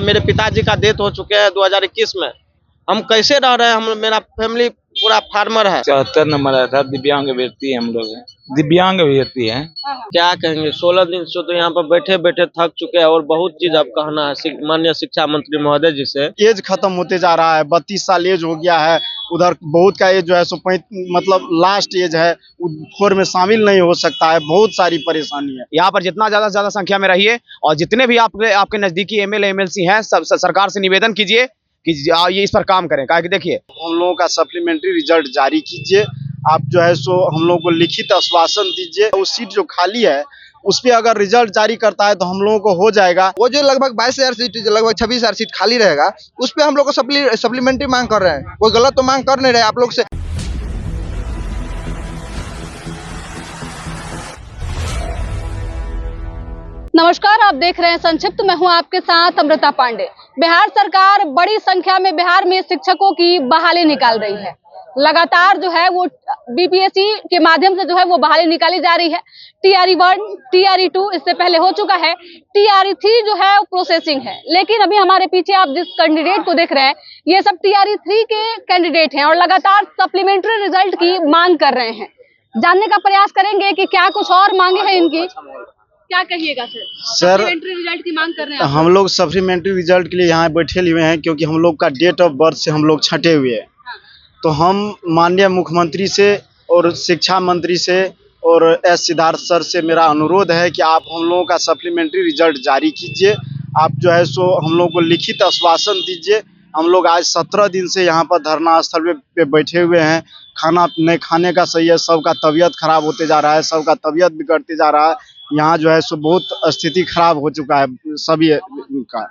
मेरे पिताजी का डेथ हो चुके हैं 2021 में। हम कैसे रह रहे हैं, हम मेरा फैमिली पूरा फार्मर है। 74 नंबर आया था। दिव्यांग व्यक्ति हम लोग हैं, दिव्यांग व्यक्ति हैं। क्या कहेंगे, 16 दिन से तो यहाँ पर बैठे बैठे थक चुके हैं और बहुत चीज अब कहना है माननीय शिक्षा मंत्री महोदय जी से। एज खत्म होते जा रहा है, 32 साल एज हो गया है। उधर बहुत का एज जो है सो मतलब लास्ट एज है, 4 में शामिल नहीं हो सकता है। बहुत सारी परेशानी है। यहाँ पर जितना ज्यादा संख्या में रहिए और जितने भी आपके नजदीकी एमएलए एमएलसी हैं, सब सरकार से निवेदन कीजिए कि ये इस पर काम करें। कहा कि देखिए, हम लोगों का सप्लीमेंट्री रिजल्ट जारी कीजिए। आप जो है सो हम लोगों को लिखित आश्वासन दीजिए। उस सीट जो खाली है उस पे अगर रिजल्ट जारी करता है तो हम लोगों को हो जाएगा। वो जो लगभग 22,000 सीट, लगभग 26,000 सीट खाली रहेगा, उस पे हम लोग को सप्लीमेंट्री मांग कर रहे हैं। कोई गलत तो मांग कर नहीं रहे आप लोग से। नमस्कार, आप देख रहे हैं संक्षिप्त। मैं हूं आपके साथ अमृता पांडे। बिहार सरकार बड़ी संख्या में बिहार में शिक्षकों की बहाली निकाल रही है। लगातार जो है वो बीपीएससी के माध्यम से जो है वो बहाली निकाली जा रही है। TRE1, TRE2 इससे पहले हो चुका है। TRE3 जो है वो प्रोसेसिंग है। लेकिन अभी हमारे पीछे आप जिस कैंडिडेट को देख रहे हैं, ये सब TRE3 के कैंडिडेट हैं और लगातार सप्लीमेंट्री रिजल्ट की मांग कर रहे हैं। जानने का प्रयास करेंगे कि क्या कुछ और मांगे हैं इनकी। क्या कहिएगा सर? सप्लीमेंट्री रिजल्ट की मांग कर रहे हैं हम लोग सप्लीमेंट्री रिजल्ट के लिए यहाँ बैठे हुए हैं क्योंकि हम लोग का डेट ऑफ बर्थ से हम लोग छटे हुए हैं। तो हम माननीय मुख्यमंत्री से और शिक्षा मंत्री से और एस सिद्धार्थ सर से मेरा अनुरोध है कि आप हम लोगों का सप्लीमेंट्री रिजल्ट जारी कीजिए। आप जो है सो हम लोग को लिखित आश्वासन दीजिए। हम लोग आज 17 दिन से यहाँ पर धरना स्थल पे बैठे हुए हैं। खाना नहीं खाने का सही है, सबका तबीयत खराब होते जा रहा है, सबका तबीयत बिगड़ते जा रहा है। यहाँ जो है सो बहुत स्थिति खराब हो चुका है सभी का।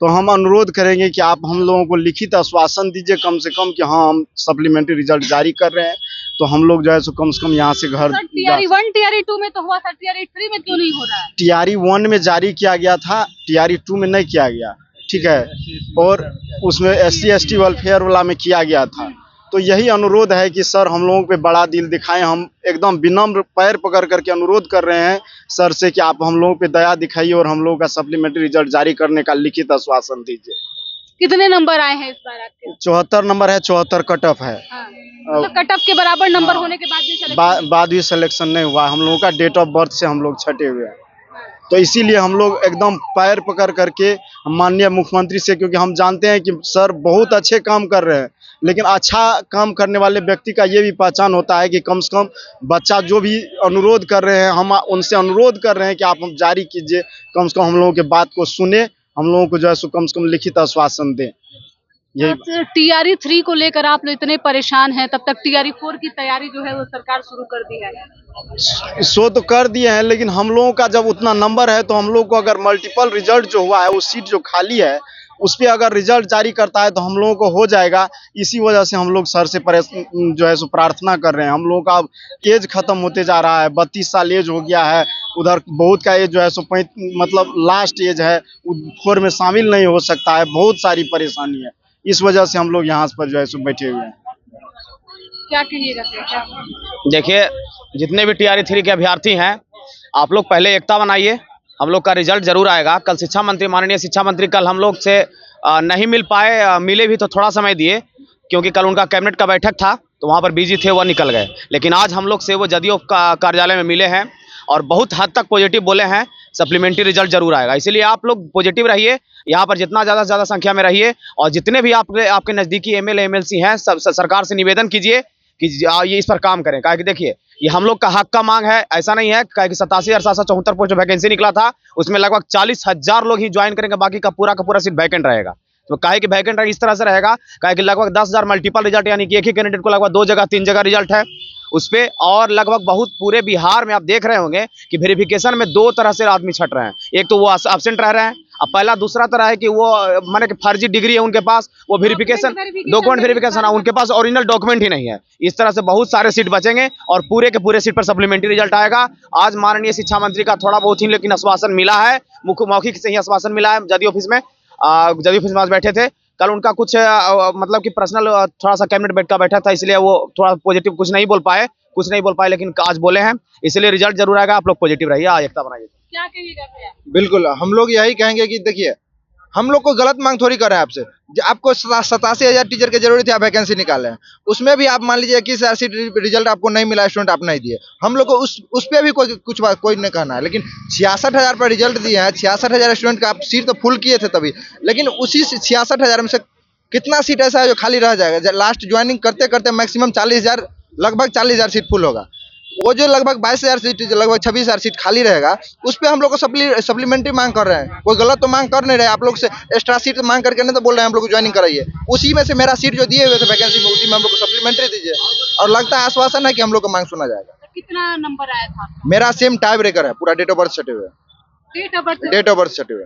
तो हम अनुरोध करेंगे कि आप हम लोगों को लिखित आश्वासन दीजिए कम से कम कि हाँ हम सप्लीमेंट्री रिजल्ट जारी कर रहे हैं, तो हम लोग जो है सो कम से कम यहाँ से घर। TRE1, TRE2 में तो हुआ था, TRE3 में क्यों नहीं हो रहा है? TRE1 में जारी किया गया था, TRE2 में नहीं किया गया, ठीक है। और उसमें SC ST वेलफेयर वाला में किया गया था। तो यही अनुरोध है कि सर हम लोगों पे बड़ा दिल दिखाएं। हम एकदम विनम्र पैर पकड़ करके अनुरोध कर रहे हैं सर से कि आप हम लोगों पे दया दिखाइए और हम लोगों का सप्लीमेंट्री रिजल्ट जारी करने का लिखित आश्वासन दीजिए। कितने नंबर आए हैं इस बार आपके? 74 नंबर है, 74 कट ऑफ है। तो कट ऑफ के बराबर नंबर होने के बाद भी सिलेक्शन नहीं हुआ। हम लोगों का डेट ऑफ बर्थ से हम लोग छटे हुए हैं। तो इसीलिए हम लोग एकदम पैर पकड़ करके माननीय मुख्यमंत्री से, क्योंकि हम जानते हैं कि सर बहुत अच्छे काम कर रहे हैं, लेकिन अच्छा काम करने वाले व्यक्ति का ये भी पहचान होता है कि कम से कम बच्चा जो भी अनुरोध कर रहे हैं, हम उनसे अनुरोध कर रहे हैं कि आप हम जारी कीजिए। कम से कम हम लोगों के बात को सुने, हम लोगों को जो है सो कम से कम लिखित आश्वासन दें। यही TRE3 को लेकर आप लोग इतने परेशान हैं, तब तक TRE4 की तैयारी जो है वो सरकार शुरू कर दी है। सो तो कर दिए हैं, लेकिन हम लोगों का जब उतना नंबर है तो हम लोग को अगर मल्टीपल रिजल्ट जो हुआ है, वो सीट जो खाली है उस पे अगर रिजल्ट जारी करता है तो हम लोगों को हो जाएगा। इसी वजह से हम लोग सर से जो है सो प्रार्थना कर रहे हैं। हम लोगों का एज खत्म होते जा रहा है, 32 साल एज हो गया है। उधर बहुत का एज जो है सो मतलब लास्ट एज है, 4 में शामिल नहीं हो सकता है। बहुत सारी परेशानी है, इस वजह से हम लोग यहाँ पर जो है सो बैठे हुए हैं। क्या कहिएगा सर? देखिए, जितने भी TRE3 के अभ्यर्थी हैं, आप लोग पहले एकता बनाइए। हम लोग का रिजल्ट जरूर आएगा। कल शिक्षा मंत्री, माननीय शिक्षा मंत्री कल हम लोग से नहीं मिल पाए, मिले भी तो थोड़ा समय दिए क्योंकि कल उनका कैबिनेट का बैठक था तो वहाँ पर बिजी थे, वह निकल गए। लेकिन आज हम लोग से वो जदयू कार्यालय में मिले हैं और बहुत हद तक पॉजिटिव बोले हैं, सप्लीमेंट्री रिजल्ट जरूर आएगा। इसीलिए आप लोग पॉजिटिव रहिए। यहाँ पर जितना ज्यादा संख्या में रहिए और जितने भी आपके नजदीकी एमएलए एमएलसी हैं, सब सरकार से निवेदन कीजिए कि ये इस पर काम करें। कहा कि देखिए, ये हम लोग का हक का मांग है, ऐसा नहीं है। कहा कि 87,774 पोस्ट वैकेंसी निकला था, उसमें लगभग 40,000 लोग ही ज्वाइन करेंगे, बाकी का पूरा सीट वैकेंट रहेगा। तो काहे कि वैकेंट इस तरह से रहेगा, काहे कि लगभग 10,000 मल्टीपल रिजल्ट, यानी कि एक ही कैंडिडेट को लगभग 2 जगह 3 जगह रिजल्ट है उस पे। और लगभग बहुत पूरे बिहार में आप देख रहे होंगे कि वेरिफिकेशन में 2 तरह से आदमी छट रहे हैं। एक तो वो एब्सेंट रह रहे हैं, अब पहला दूसरा तरह है कि वो माने कि फर्जी डिग्री है उनके पास, वो वेरिफिकेशन डॉक्यूमेंट वेरिफिकेशन है, उनके पास ओरिजिनल डॉक्यूमेंट ही नहीं है। इस तरह से बहुत सारे सीट बचेंगे और पूरे के पूरे सीट पर सप्लीमेंट्री रिजल्ट आएगा। आज माननीय शिक्षा मंत्री का थोड़ा बहुत ही लेकिन आश्वासन मिला है, मौखिक से ही आश्वासन मिला है। जदयू ऑफिस में आज बैठे थे। कल उनका कुछ मतलब कि पर्सनल थोड़ा सा कैबिनेट बैठ का बैठा था, इसलिए वो थोड़ा पॉजिटिव कुछ नहीं बोल पाए, लेकिन आज बोले हैं। इसलिए रिजल्ट जरूर आएगा। आप लोग पॉजिटिव रहिए, एकता बनाइए। क्या कहिएगा भैया? बिल्कुल, हम लोग यही कहेंगे कि देखिए, हम लोग को गलत मांग थोड़ी कर रहे हैं आपसे। आपको 87,000 टीचर की जरूरत है, आप वैकेंसी निकाले हैं, उसमें भी आप मान लीजिए 21,000 सीट रिजल्ट आपको नहीं मिला, स्टूडेंट आप नहीं दिए, हम लोग को उस पे भी कोई नहीं कहना है। लेकिन 66,000 पर रिजल्ट दिए हैं, 66,000 स्टूडेंट का आप सीट तो फुल किए थे तभी, लेकिन उसी 66,000 में से कितना सीट ऐसा है जो खाली रह जाएगा? लास्ट ज्वाइनिंग करते करते मैक्सिमम 40,000, लगभग 40,000 सीट फुल होगा। वो जो लगभग 22,000 सीट, लगभग 26,000 सीट खाली रहेगा, उस पे हम लोग को सप्लीमेंट्री मांग कर रहे हैं। कोई गलत तो मांग कर नहीं रहे, आप लोग से एक्स्ट्रा सीट मांग करके नहीं तो बोल रहे हैं हम लोग को ज्वाइनिंग कराइए। उसी में से मेरा सीट जो दिए हुए थे वैकेंसी में, उसी में हम लोग को सप्लीमेंट्री दीजिए, और लगता है आश्वासन है कि हम लोग का मांग सुना जाएगा। कितना नंबर आया था आपका? मेरा सेम टाई ब्रेकर है, पूरा डेट ऑफ बर्थ सटे हुए, डेट ऑफ बर्थ सटे हुए।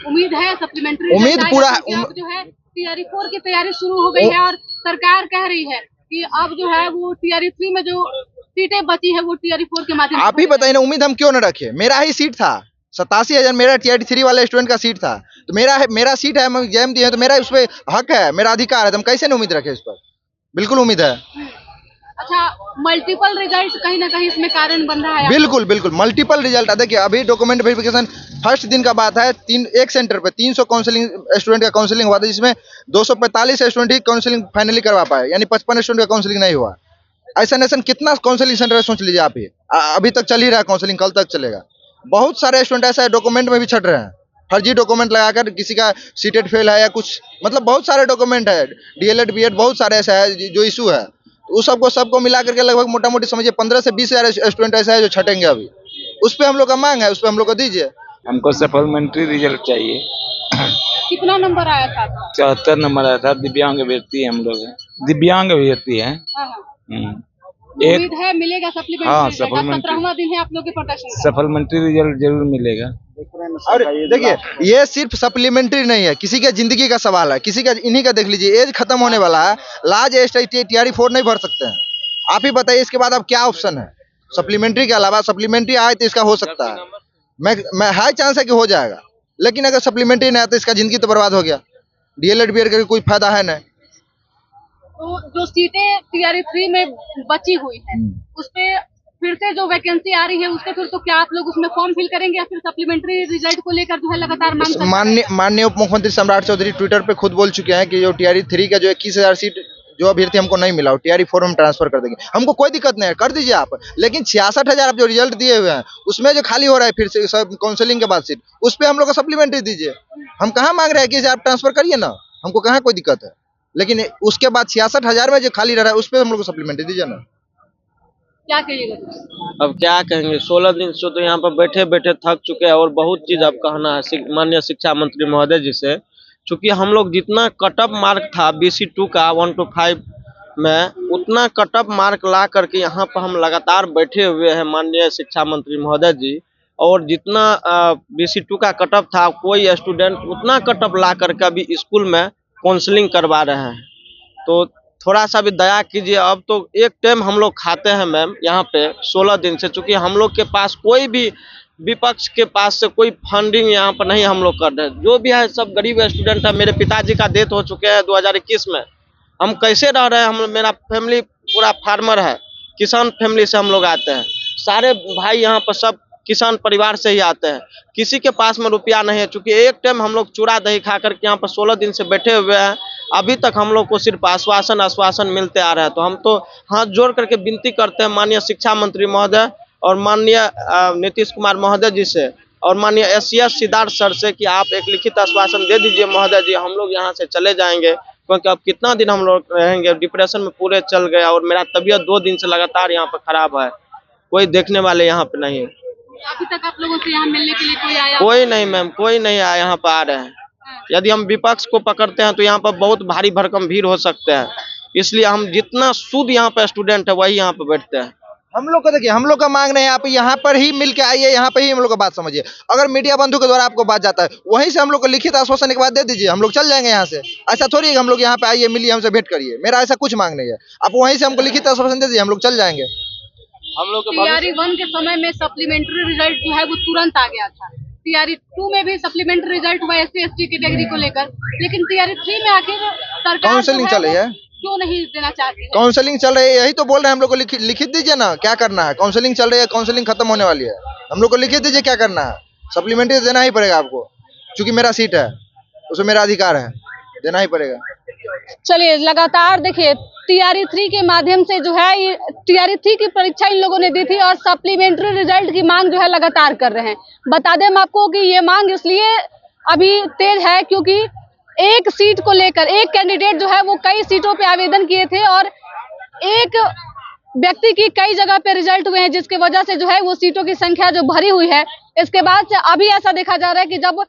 उम्मीद है सप्लीमेंट्री उम्मीद पूरा जो है टीआरई 4 की तैयारी शुरू हो गई है, और सरकार कह रही है कि अब जो है वो टीआरई 3 में जो सीटें बची है वो टीआरई 4 के माध्यम से। आप ही बताइए ना, उम्मीद हम क्यों न रखे? मेरा ही सीट था, 87,000 मेरा टीआरई 3 वाले स्टूडेंट का सीट था, तो मेरा सीट है, हम एग्जाम दिए, तो मेरा उस पर हक है, मेरा अधिकार है, तो हम कैसे न उम्मीद रखे इस पर? बिल्कुल उम्मीद है। अच्छा, मल्टीपल रिजल्ट कहीं ना कहीं इसमें कारण बन रहा है? बिल्कुल बिल्कुल मल्टीपल रिजल्ट है। देखिए अभी डॉक्यूमेंट वेरिफिकेशन फर्स्ट दिन का बात है, एक सेंटर पे 300 काउंसलिंग स्टूडेंट का काउंसलिंग हुआ था, जिसमें 245 स्टूडेंट ही काउंसलिंग फाइनली करवा पाए, यानी 55 स्टूडेंट का काउंसलिंग नहीं हुआ। ऐसा कितना काउंसलिंग सेंटर है सोच लीजिए आप ही। अभी तक चल ही रहा है काउंसलिंग, कल तक चलेगा। बहुत सारे स्टूडेंट ऐसा है डॉक्यूमेंट में भी छट रहे हैं, फर्जी डॉक्यूमेंट लगाकर, किसी का सीटेट फेल है या कुछ, मतलब बहुत सारे डॉक्यूमेंट है, डीएलएड बीएड बहुत सारे ऐसा है जो इशू है। उस सबको मिला करके लगभग मोटा मोटी समझिए 15 से 20,000 स्टूडेंट ऐसा है जो छटेंगे अभी। उस पे हम लोग का मांग है, उस पे हम लोग को दीजिए। हमको सप्लीमेंट्री रिजल्ट चाहिए। कितना नंबर आया था आपका? 74 नंबर आया था। दिव्यांग अभ्यर्थी हम लोग हैं, दिव्यांग अभ्यर्थी हैं। उम्मीद है मिलेगा सप्लीमेंट्री? हाँ, सप्लीमेंट्री 17वां दिन है आप लोग के प्रोटेक्शन का। सप्लीमेंट्री रिजल्ट जरूर मिलेगा। और देखिए ये सिर्फ सप्लीमेंट्री नहीं है, किसी के जिंदगी का सवाल है, किसी का, इन्हीं का देख लीजिए एज खत्म होने वाला है, लाज टीआरई 4 नहीं भर सकते हैं। आप ही बताइए इसके बाद अब क्या ऑप्शन है? सप्लीमेंट्री के अलावा सप्लीमेंट्री आए तो इसका हो सकता है, मैं हाई चांस है कि हो जाएगा, लेकिन अगर सप्लीमेंट्री नहीं आया तो इसका जिंदगी तो बर्बाद हो गया। डीएलएड बीएड का कोई फायदा है नहीं। तो जो सीटें टीआरई 3 में बची हुई है, उस पे फिर से जो वैकेंसी आ रही है उसके फिर तो क्या आप लोग उसमें फॉर्म फिल करेंगे या फिर सप्लीमेंट्री रिजल्ट को लेकर जो है लगातार मांग? माननीय उप मुख्यमंत्री सम्राट चौधरी ट्विटर पे खुद बोल चुके हैं कि जो टीआरई 3 का जो 21,000 सीट जो अभ्यर्थी हमको नहीं मिला, वो टीआरई 4 में ट्रांसफर कर देंगे। हमको कोई दिक्कत नहीं है, कर दीजिए आप, लेकिन 66,000 आप जो रिजल्ट दिए हुए हैं उसमें जो खाली हो रहा है फिर से सब काउंसलिंग के बाद सीट, उस पर हम लोग को सप्लीमेंट्री दीजिए। हम कहाँ मांग रहे हैं कि आप ट्रांसफर करिए ना, हमको कहाँ कोई दिक्कत है, लेकिन उसके बाद 66,000 में जो खाली रह रहा है उस पर हम लोग को सप्लीमेंट्री दीजिए ना। क्या कहिएगा? अब क्या कहेंगे, 16 दिन से तो यहाँ पर बैठे बैठे थक चुके हैं, और बहुत चीज अब कहना है माननीय शिक्षा मंत्री महोदय जी से। चूंकि हम लोग जितना कटअप मार्क था BC2 का 1 to 5 में, उतना कटअप मार्क ला करके यहाँ पर हम लगातार बैठे हुए हैं माननीय शिक्षा मंत्री महोदय जी। और जितना BC2 का कटअप था, कोई स्टूडेंट उतना कटअप ला करके अभी स्कूल में काउंसलिंग करवा रहे हैं। तो थोड़ा सा भी दया कीजिए। अब तो एक टाइम हम लोग खाते हैं मैम यहाँ पे 16 दिन से, चूंकि हम लोग के पास कोई भी विपक्ष के पास से कोई फंडिंग यहाँ पर नहीं हम लोग कर रहे हैं। जो भी है सब गरीब स्टूडेंट है। मेरे पिताजी का डेथ हो चुके हैं 2021 में। हम कैसे रह रहे हैं? मेरा फैमिली पूरा फार्मर है, किसान फैमिली से हम लोग आते हैं। सारे भाई यहाँ पर सब किसान परिवार से ही आते हैं, किसी के पास में रुपया नहीं है। चूंकि एक टाइम हम लोग चूड़ा दही खा करके यहाँ पर 16 दिन से बैठे हुए हैं, अभी तक हम लोग को सिर्फ आश्वासन मिलते आ रहे हैं। तो हम तो हाथ जोड़ करके विनती करते हैं माननीय शिक्षा मंत्री महोदय और माननीय नीतीश कुमार महोदय जी से और माननीय SCS सिद्धार्थ सर से कि आप एक लिखित आश्वासन दे दीजिए महोदय जी, हम लोग यहाँ से चले जाएंगे। क्योंकि अब कितना दिन हम लोग रहेंगे, डिप्रेशन में पूरे चल गया, और मेरा तबीयत 2 दिन से लगातार यहाँ पर खराब है। कोई देखने वाले यहाँ पे नहीं है। अभी तक आप लोगों से यहाँ मिलने के लिए कोई आया? कोई नहीं मैम, कोई नहीं आया। यहाँ पर आ रहे हैं, यदि हम विपक्ष को पकड़ते हैं तो यहाँ पर बहुत भारी भरकम भीड़ हो सकते हैं। इसलिए हम जितना शुद्ध यहाँ पे स्टूडेंट है वही यहाँ पे बैठते हैं। हम लोग को देखिए, हम लोग का मांग नहीं है, आप यहाँ पर ही मिल के आइए, यहाँ पर ही हम लोग का बात समझिए। अगर मीडिया बंधु के द्वारा आपको बात जाता है, वहीं से हम लोग को लिखित आश्वासन के बाद दे दीजिए, हम लोग चल जाएंगे यहाँ से। ऐसा थोड़ी है हम लोग यहाँ पे आइए, मिलिए, हमसे भेंट करिए, मेरा ऐसा कुछ मांग नहीं है। आप वहीं से हमको लिखित आश्वासन दे दीजिए, हम लोग चल जाएंगे। हम लोग टीआरई 1 के समय में सप्लीमेंट्री रिजल्ट जो है वो तुरंत आ गया था। टीआरई 2 में भी सप्लीमेंट्री रिजल्ट हुआ SC ST कैटेगरी को लेकर, लेकिन टीआरई 3 में आखिर सरकार काउंसलिंग चल रही है, क्यों नहीं देना चाहती है? काउंसलिंग चल रही है, यही तो बोल रहे हैं हम लोग को लिखित दीजिए ना, क्या करना है। काउंसलिंग चल रही है, काउंसलिंग खत्म होने वाली है, हम लोग को लिखित दीजिए क्या करना है। सप्लीमेंट्री देना ही पड़ेगा आपको। चूंकि मेरा सीट है, उसमें मेरा अधिकार है, देना ही पड़ेगा। चलिए, लगातार देखिए टीआरई 3 के माध्यम से जो है ये टीआरई 3 की परीक्षा इन लोगों ने दी थी और सप्लीमेंट्री रिजल्ट की मांग जो है लगातार कर रहे हैं। बता दें हम आपको कि ये मांग इसलिए अभी तेज है क्योंकि एक सीट को लेकर एक कैंडिडेट जो है वो कई सीटों पे आवेदन किए थे और एक व्यक्ति की कई जगह पे रिजल्ट हुए हैं, जिसकी वजह से जो है वो सीटों की संख्या जो भरी हुई है। इसके बाद से अभी ऐसा देखा जा रहा है कि जब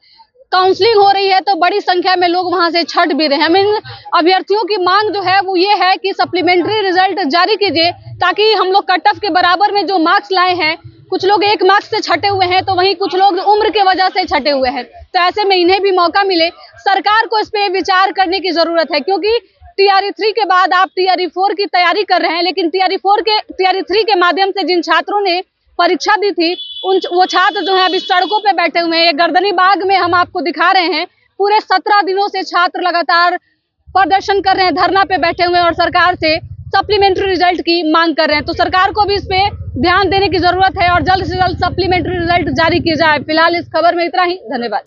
काउंसलिंग हो रही है तो बड़ी संख्या में लोग वहां से छट भी रहे हैं। इन अभ्यर्थियों की मांग जो है वो ये है कि सप्लीमेंट्री रिजल्ट जारी कीजिए ताकि हम लोग कट ऑफ के बराबर में जो मार्क्स लाए हैं, कुछ लोग एक मार्क्स से छटे हुए हैं तो वहीं कुछ लोग उम्र की वजह से छटे हुए हैं, तो ऐसे में इन्हें भी मौका मिले। सरकार को इस पे विचार करने की जरूरत है क्योंकि टीआरई 3 के बाद आप टीआरई 4 की तैयारी कर रहे हैं, लेकिन टीआरई 3 के माध्यम से जिन छात्रों ने परीक्षा दी थी वो छात्र जो है अभी सड़कों पे बैठे हुए हैं। ये गर्दनी बाग में हम आपको दिखा रहे हैं, पूरे 17 दिनों से छात्र लगातार प्रदर्शन कर रहे हैं, धरना पे बैठे हुए हैं और सरकार से सप्लीमेंट्री रिजल्ट की मांग कर रहे हैं। तो सरकार को भी इस पे ध्यान देने की जरूरत है और जल्द से जल्द सप्लीमेंट्री रिजल्ट जारी किया जाए। फिलहाल इस खबर में इतना ही, धन्यवाद।